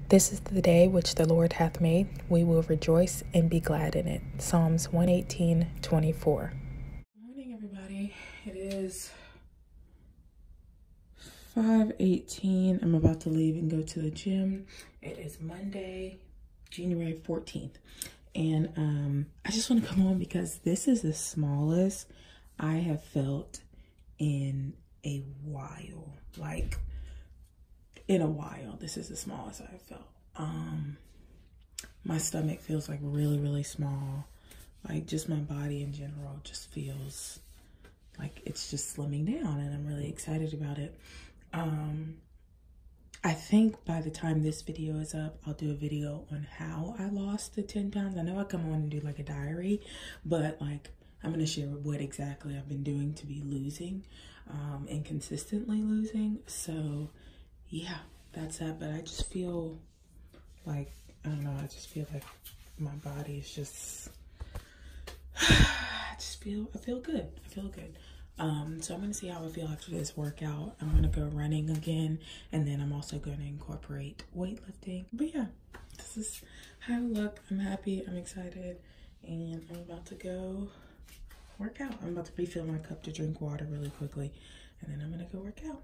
This is the day which the Lord hath made. We will rejoice and be glad in it. Psalms 118:24. Good morning, everybody. It is 5:18. I'm about to leave and go to the gym. It is Monday, January 14th. And I just want to come on because this is the smallest I have felt in a while. Like, in a while, this is the smallest I have felt. My stomach feels like really, really small. Like, just my body in general just feels like it's just slimming down, and I'm really excited about it. I think by the time this video is up, I'll do a video on how I lost the 10 pounds. I know I come on and do like a diary, but like I'm gonna share what exactly I've been doing to be losing and consistently losing. So yeah, that's that. But I just feel like, I don't know, I just feel like my body is just, I feel good. I feel good. So I'm gonna see how I feel after this workout. I'm gonna go running again, and then I'm also gonna incorporate weightlifting. But yeah, this is how I look. I'm happy, I'm excited, and I'm about to go work out. I'm about to refill my cup to drink water really quickly, and then I'm gonna go work out.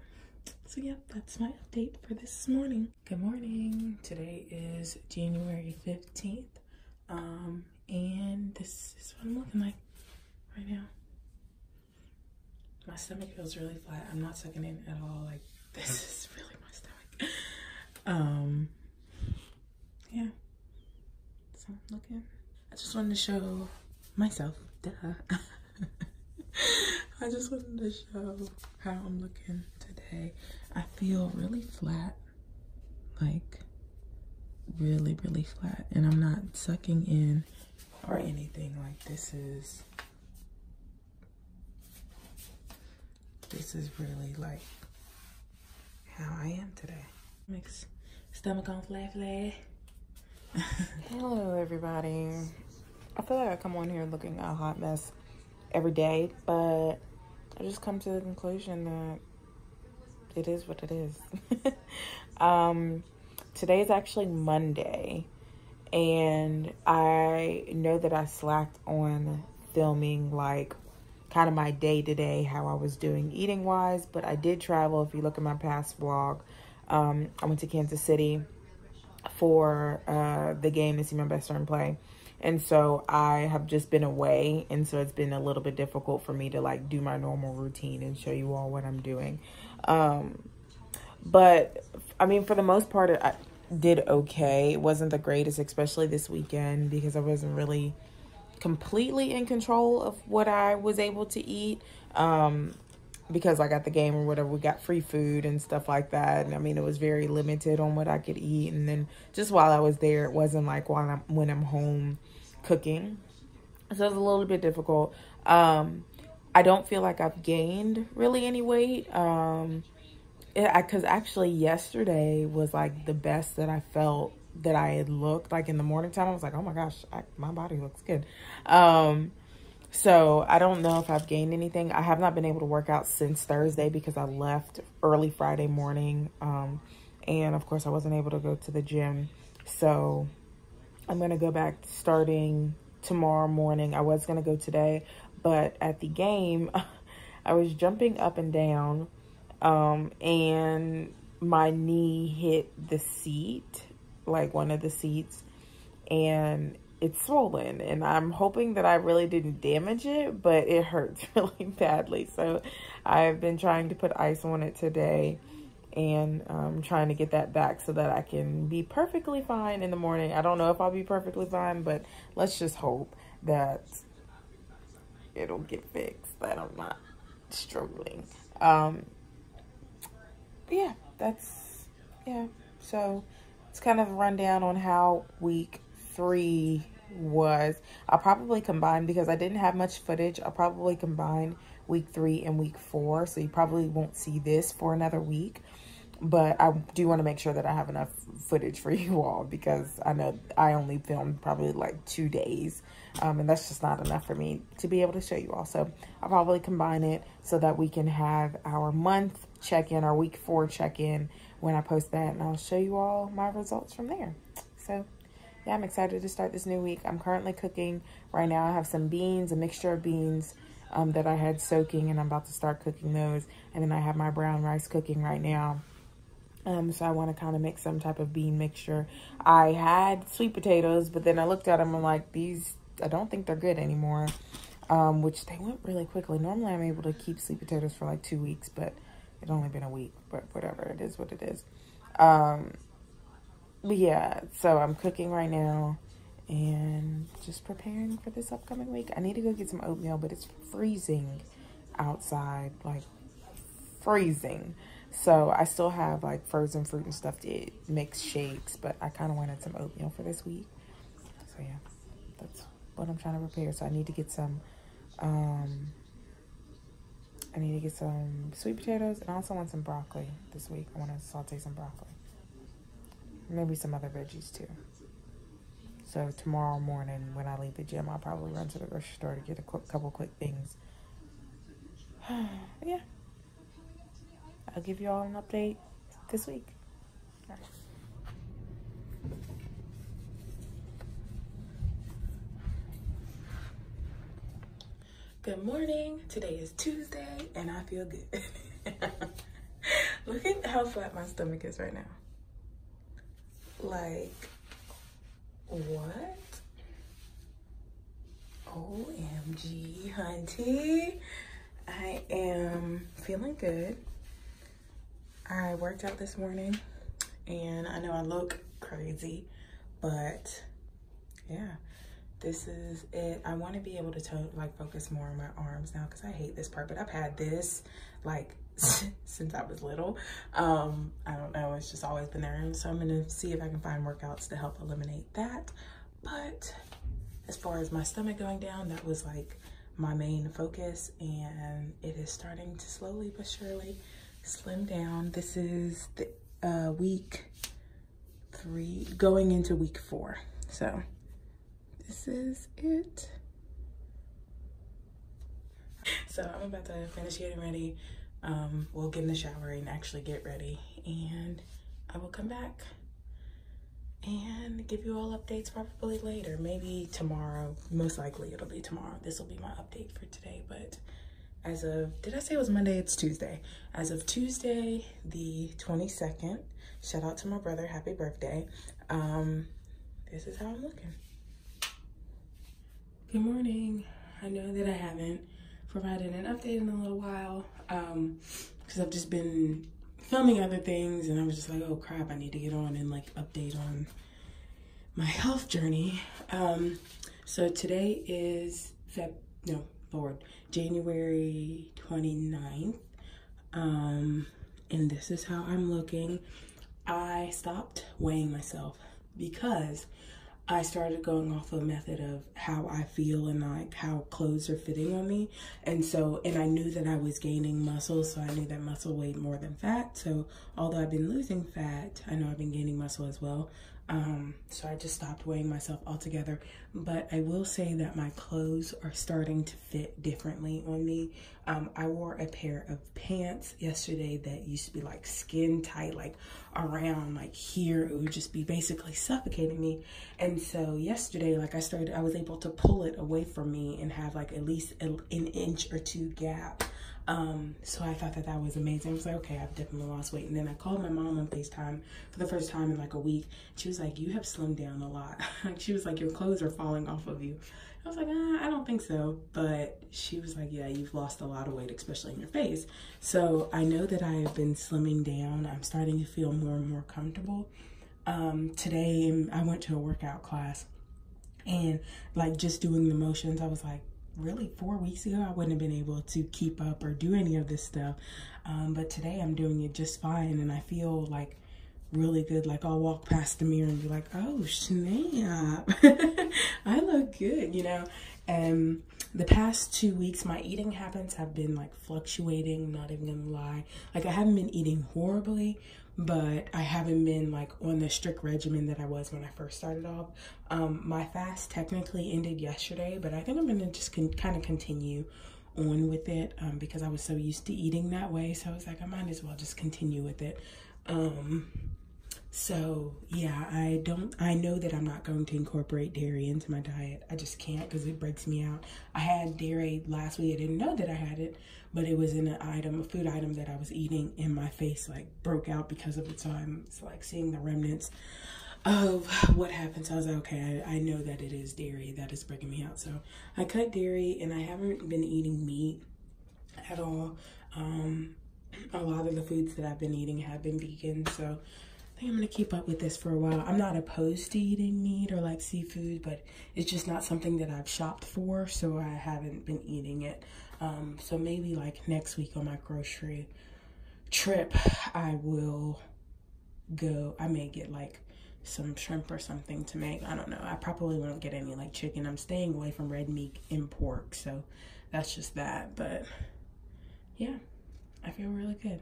So yeah, that's my update for this morning. Good morning. Today is January 15th. And this is what I'm looking like right now. My stomach feels really flat. I'm not sucking in at all. Like, this is really my stomach. Yeah. So I'm looking. I just wanted to show myself. Duh. I just wanted to show how I'm looking today. I feel really flat. Like, really, really flat. And I'm not sucking in or anything. Like, this is really like how I am today. Makes stomach on flat. Hello, everybody. I feel like I come on here looking a hot mess every day, but I just come to the conclusion that it is what it is. Today is actually Monday, and I know that I slacked on filming like kind of my day-to-day, how I was doing eating wise, but I did travel. If you look at my past vlog, I went to Kansas City for the game to see my best friend play. And so I have just been away, and so it's been a little bit difficult for me to like do my normal routine and show you all what I'm doing. But I mean, for the most part, I did okay. It wasn't the greatest, especially this weekend, because I wasn't really completely in control of what I was able to eat, because I got the game or whatever, we got free food and stuff like that, and I mean, it was very limited on what I could eat. And then just while I was there, it wasn't like when I'm home cooking, so it was a little bit difficult. I don't feel like I've gained really any weight, because actually yesterday was like the best that I felt that I had looked. Like in the morning time, I was like, oh my gosh, my body looks good. So I don't know if I've gained anything. I have not been able to work out since Thursday because I left early Friday morning. And of course I wasn't able to go to the gym. So I'm going to go back starting tomorrow morning. I was going to go today, but at the game, I was jumping up and down, and my knee hit the seat, like one of the seats, and it's swollen, and I'm hoping that I really didn't damage it, but it hurts really badly. So I've been trying to put ice on it today, and trying to get that back so that I can be perfectly fine in the morning. I don't know if I'll be perfectly fine, but let's just hope that it'll get fixed, that I'm not struggling. Yeah, so it's kind of a rundown on how week 3 was. I'll probably combine, because I didn't have much footage, I'll probably combine week 3 and week 4, so you probably won't see this for another week. But I do want to make sure that I have enough footage for you all, because I know I only filmed probably like 2 days, and that's just not enough for me to be able to show you all. So I'll probably combine it so that we can have our month check-in, our week 4 check-in when I post that, and I'll show you all my results from there. So yeah, I'm excited to start this new week. I'm currently cooking right now. I have some beans, a mixture of beans that I had soaking, and I'm about to start cooking those. And then I have my brown rice cooking right now. So I want to kind of make some type of bean mixture. I had sweet potatoes, but then I looked at them and like, these, I don't think they're good anymore, which they went really quickly. Normally I'm able to keep sweet potatoes for like 2 weeks, but it's only been a week, but whatever, it is what it is. But yeah, so I'm cooking right now and just preparing for this upcoming week. I need to go get some oatmeal, but it's freezing outside, like freezing. So I still have like frozen fruit and stuff to mix shakes, but I kind of wanted some oatmeal for this week. So yeah, that's what I'm trying to prepare. So I need to get some, sweet potatoes, and I also want some broccoli this week. I want to saute some broccoli. Maybe some other veggies too. So tomorrow morning when I leave the gym, I'll probably run to the grocery store to get a couple quick things. Yeah. I'll give you all an update this week. All right. Good morning. Today is Tuesday and I feel good. Look at how flat my stomach is right now. Like, what? OMG, hunty. I am feeling good. I worked out this morning and I know I look crazy, but yeah, this is it. I want to be able to focus more on my arms now because I hate this part, but I've had this like since I was little. I don't know, it's just always been there. And so I'm gonna see if I can find workouts to help eliminate that. But as far as my stomach going down, that was like my main focus, and it is starting to slowly but surely slim down. This is the week 3 going into week 4. So this is it. So I'm about to finish getting ready. We'll get in the shower and actually get ready, and I will come back and give you all updates probably later, maybe tomorrow. Most likely it'll be tomorrow. This will be my update for today, but as of, did I say it was Monday? It's Tuesday. As of Tuesday, the 22nd, shout out to my brother, happy birthday. This is how I'm looking. Good morning. I know that I haven't provided an update in a little while, because I've just been filming other things, and I was just like, oh crap, I need to get on and like update on my health journey. So today is January 29th, and this is how I'm looking. I stopped weighing myself because I started going off a method of how I feel and like how clothes are fitting on me. And I knew that I was gaining muscle, so I knew that muscle weighed more than fat. So although I've been losing fat, I know I've been gaining muscle as well. So I just stopped weighing myself altogether. But I will say that my clothes are starting to fit differently on me. I wore a pair of pants yesterday that used to be like skin tight, like around like here. It would just be basically suffocating me. And so yesterday, like I was able to pull it away from me and have like at least an inch or 2 gap. So I thought that that was amazing. I was like, okay, I've definitely lost weight. And then I called my mom on FaceTime for the first time in like a week. She was like, you have slimmed down a lot. She was like, your clothes are falling off of you. I was like, I don't think so. But she was like, yeah, you've lost a lot of weight, especially in your face. So I know that I have been slimming down. I'm starting to feel more and more comfortable. Today I went to a workout class, and like just doing the motions, I was like, really 4 weeks ago I wouldn't have been able to keep up or do any of this stuff, but today I'm doing it just fine, and I feel like really good. Like I'll walk past the mirror and be like, oh snap, I look good, you know. And the past 2 weeks my eating habits have been like fluctuating, not even gonna lie. Like I haven't been eating horribly, but I haven't been like on the strict regimen that I was when I first started off. My fast technically ended yesterday, but I think I'm gonna just kind of continue on with it, because I was so used to eating that way. So I was like, I might as well just continue with it. So yeah, I know that I'm not going to incorporate dairy into my diet. I just can't because it breaks me out. I had dairy last week. I didn't know that I had it, but it was in a food item that I was eating, and my face like broke out because of it. So I'm like seeing the remnants of what happened. So I was like, okay, I know that it is dairy that is breaking me out. So I cut dairy, and I haven't been eating meat at all. A lot of the foods that I've been eating have been vegan, so I think I'm gonna keep up with this for a while. I'm not opposed to eating meat or like seafood, but it's just not something that I've shopped for, so I haven't been eating it. So maybe like next week on my grocery trip, I will go. I may get like some shrimp or something to make. I don't know. I probably won't get any like chicken. I'm staying away from red meat and pork, so that's just that. But yeah, I feel really good.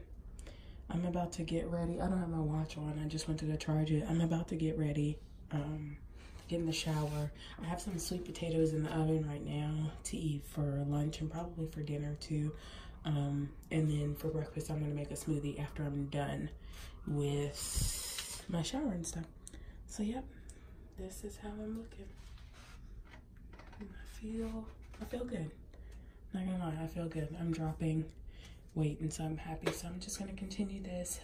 I'm about to get ready. I don't have my watch on. I just went to go charge it. I'm about to get ready, get in the shower. I have some sweet potatoes in the oven right now to eat for lunch and probably for dinner too. And then for breakfast, I'm gonna make a smoothie after I'm done with my shower and stuff. So yep, this is how I'm looking. I feel good. Not gonna lie, I feel good. I'm dropping weight, and so I'm happy. So I'm just gonna continue this.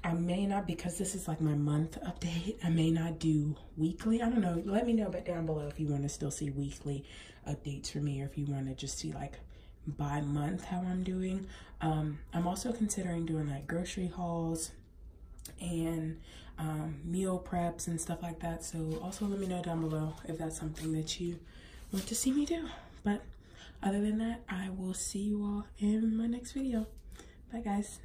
I may not, because this is like my month update, I may not do weekly. I don't know. Let me know down below if you want to still see weekly updates from me, or if you want to just see like by month how I'm doing. I'm also considering doing like grocery hauls and meal preps and stuff like that. So also let me know down below if that's something that you want to see me do. But other than that, I will see you all in my next video. Bye guys.